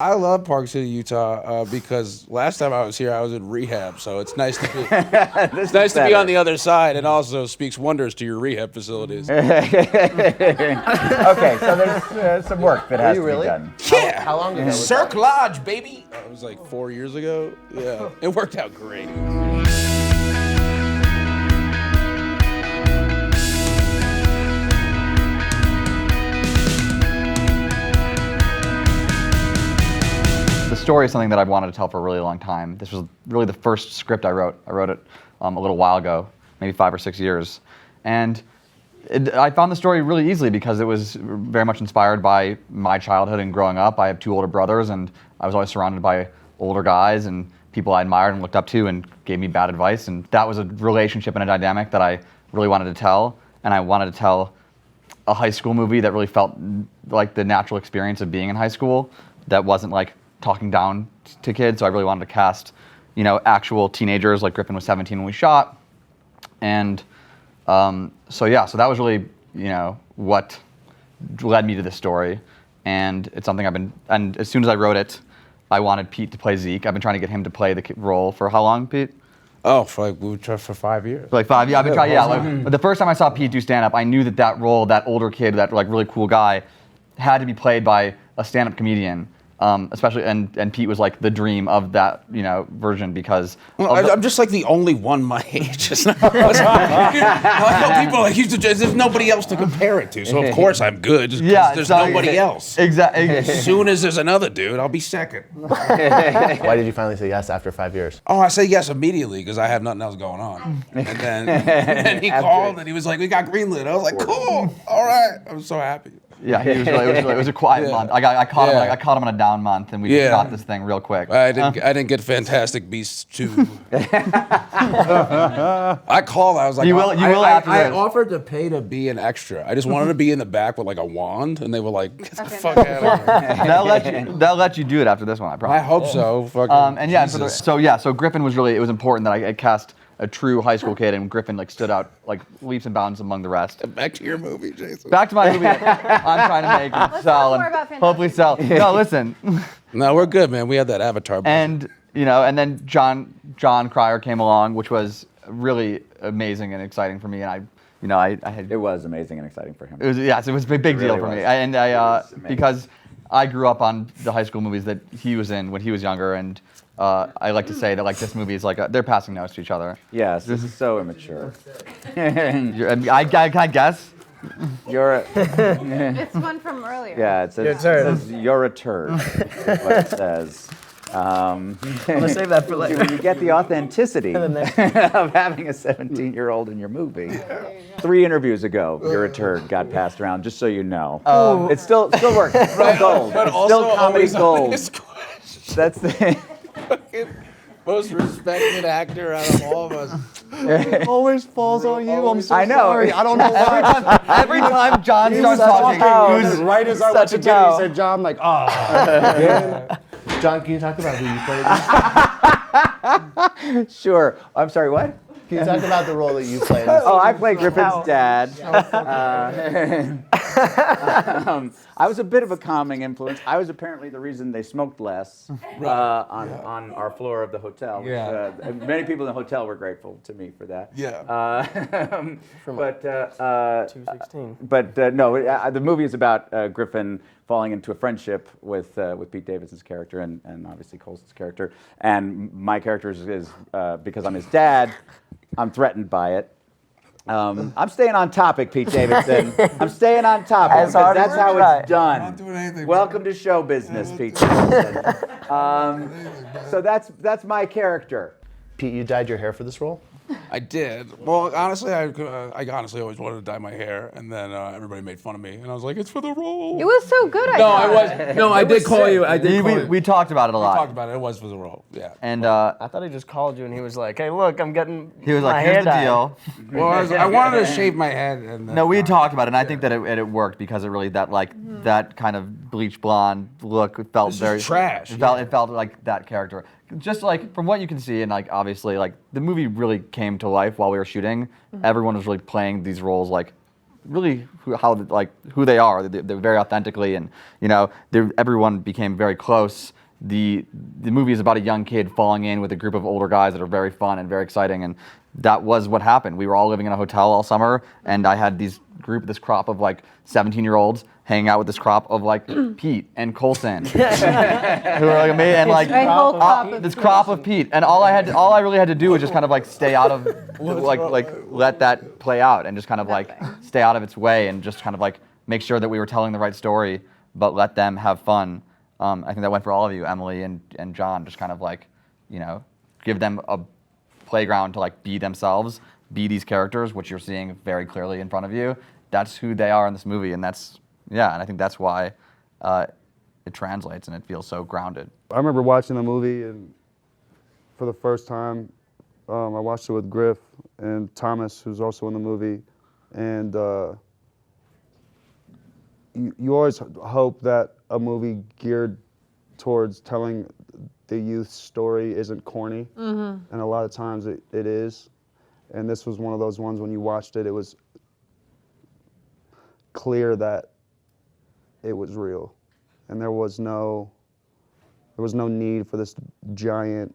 I love Park City, Utah, because last time I was here, I was in rehab, so it's nice to be. It's nice to be on the other side, and also speaks wonders to your rehab facilities. Okay, so there's some work that has to be done. Yeah. How long ago was Cirque Lodge, baby. It was like 4 years ago. Yeah, it worked out great. The story is something that I've wanted to tell for a really long time. This was really the first script I wrote. I wrote it a little while ago, maybe 5 or 6 years. And I found the story really easily because it was very much inspired by my childhood and growing up. I have 2 older brothers, and I was always surrounded by older guys and people I admired and looked up to and gave me bad advice. And that was a relationship and a dynamic that I really wanted to tell. And I wanted to tell a high school movie that really felt like the natural experience of being in high school, that wasn't like talking down to kids. So I really wanted to cast, actual teenagers. Like Griffin was 17 when we shot. And so that was really, what led me to this story. And it's something and as soon as I wrote it, I wanted Pete to play Zeke. I've been trying to get him to play the role for how long, Pete? Oh, for 5 years. For like 5, yeah, I've been trying, yeah. But the first time I saw Pete do stand-up, I knew that role, that older kid, that like really cool guy, had to be played by a stand-up comedian. Especially, and Pete was like the dream of that, version because. Well, I'm just like the only one my age. I tell people like there's nobody else to compare it to, so of course I'm good. Just 'cause there's nobody else. Exactly. As soon as there's another dude, I'll be second. Why did you finally say yes after 5 years? Oh, I say yes immediately because I have nothing else going on. And then he called and he was like, "We got greenlit." I was like, "Cool, all right." I'm so happy. Yeah, it was a quiet month. I caught him on a down month, and we shot this thing real quick. I didn't get Fantastic Beasts 2. I called. I was like, you will after I this. offered to pay to be an extra. I just wanted to be in the back with like a wand, and they were like, "Get the fuck out of here." They'll let you do it after this one, I promise. I hope so. Fucking and yeah, Jesus. so Griffin was it was important that I cast a true high school kid, and Griffin like stood out like leaps and bounds among the rest. Back to your movie, Jason. Back to my movie. I'm trying to make and sell and hopefully sell. No, listen. No, we're good, man. We had that Avatar. And and then John Cryer came along, which was really amazing and exciting for me. And I had. It was amazing and exciting for him. It was it was a big deal for me, and because I grew up on the high school movies that he was in when he was younger, and I like to say that like this movie is like they're passing notes to each other. Yes, this is so immature. I guess. You're. It's one from earlier. Yeah, it says you're a turd. Is what it says. I'm gonna save that for later. When you get the authenticity of having a 17-year-old in your movie. 3 interviews ago, you're a turd got passed around. Just so you know, it still works. It's still gold. But It's also still comedy gold. That's the. Most respected actor out of all of us. It always falls on you. I'm so I know. sorry. I don't know why. Every time John starts talking, Right as I went to dinner, he said, "John," I'm like, "Ah." John, can you talk about who you played? Sure. I'm sorry. What? Can you talk about the role that you played? Oh, I played Griffin's dad. I was a bit of a calming influence. I was apparently the reason they smoked less on our floor of the hotel. Yeah. Many people in the hotel were grateful to me for that. Yeah. But 216. No, the movie is about Griffin falling into a friendship with Pete Davidson's character and obviously Colson's character. And my character is because I'm his dad, I'm threatened by it. I'm staying on topic, Pete Davidson. I'm staying on topic because that's how it's done. I'm not doing anything. Welcome to show business, Pete Davidson. So that's my character. Pete, you dyed your hair for this role? I did. Well, honestly, I honestly always wanted to dye my hair, and then everybody made fun of me, and I was like, "It's for the role." It was so good. I did call you. I did. We talked about it a lot. We talked about it. It was for the role. Yeah. And I thought he just called you and he was like, "Hey, look, I'm getting he was my like, hair "Here's the dyed." deal." Well, I wanted to shave my head, and then, No, we had talked about it, and I think that it worked because it really that kind of bleach blonde look felt This is very trash. It felt like that character. Just like from what you can see, and like obviously like the movie really came to life while we were shooting. Everyone was really playing these roles like really who they are. They're very authentically, and everyone became very close. The movie is about a young kid falling in with a group of older guys that are very fun and very exciting, and that was what happened. We were all living in a hotel all summer, and I had this crop of like 17-year-olds hanging out with this crop of like Pete and Colson, who were like amazing, and like this crop of Pete, and all I really had to do was just kind of like stay out of like let that play out, and just kind of like stay out of its way, and just kind of like make sure that we were telling the right story, but let them have fun. I think that went for all of you, Emily and John, just kind of like, give them a playground to like be themselves, be these characters, which you're seeing very clearly in front of you. That's who they are in this movie, and and I think that's why it translates and it feels so grounded. I remember watching the movie, and for the first time, I watched it with Griff and Thomas, who's also in the movie, and you always hope that a movie geared towards telling the youth story isn't corny, and a lot of times it is. And this was one of those ones when you watched it, it was clear that it was real, and there was no need for this giant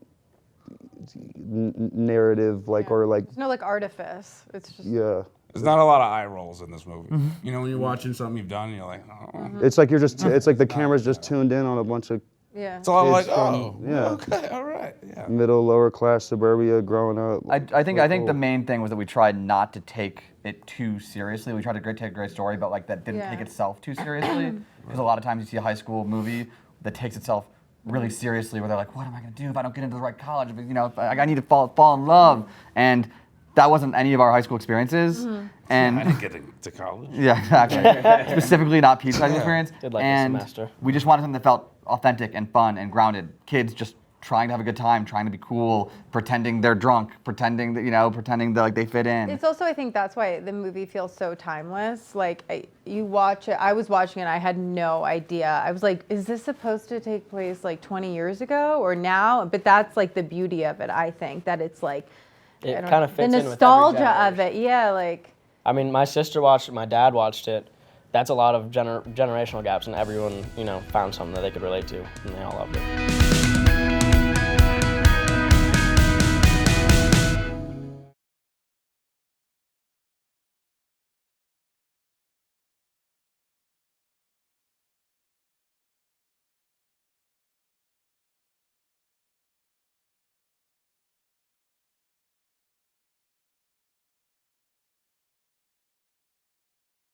narrative or like. There's no like artifice. It's just. Yeah. There's not a lot of eye rolls in this movie. When you're watching something you've done, and you're like, oh. It's like it's like the camera's just tuned in on a bunch of It's all like, kids okay, all right, yeah. middle, lower class suburbia growing up. I think the main thing was that we tried not to take it too seriously. We tried to take a great story, but like that didn't take itself too seriously. Because a lot of times you see a high school movie that takes itself really seriously, where they're like, what am I going to do if I don't get into the right college? If I need to fall in love. And that wasn't any of our high school experiences. And I didn't get into college. Yeah, exactly. Specifically not Pete's high school experience. Did like a and semester. we just wanted something that felt authentic and fun and grounded. Kids just trying to have a good time, trying to be cool, pretending they're drunk, pretending that like they fit in. It's also, I think that's why the movie feels so timeless. Like you watch it, I was watching it, I had no idea. I was like, is this supposed to take place like 20 years ago or now? But that's like the beauty of it, I think, that it's like, It kind of fits the in with every nostalgia of generation. it, yeah, like. I mean, my sister watched it, my dad watched it. That's a lot of generational gaps, and everyone, found something that they could relate to, and they all loved it.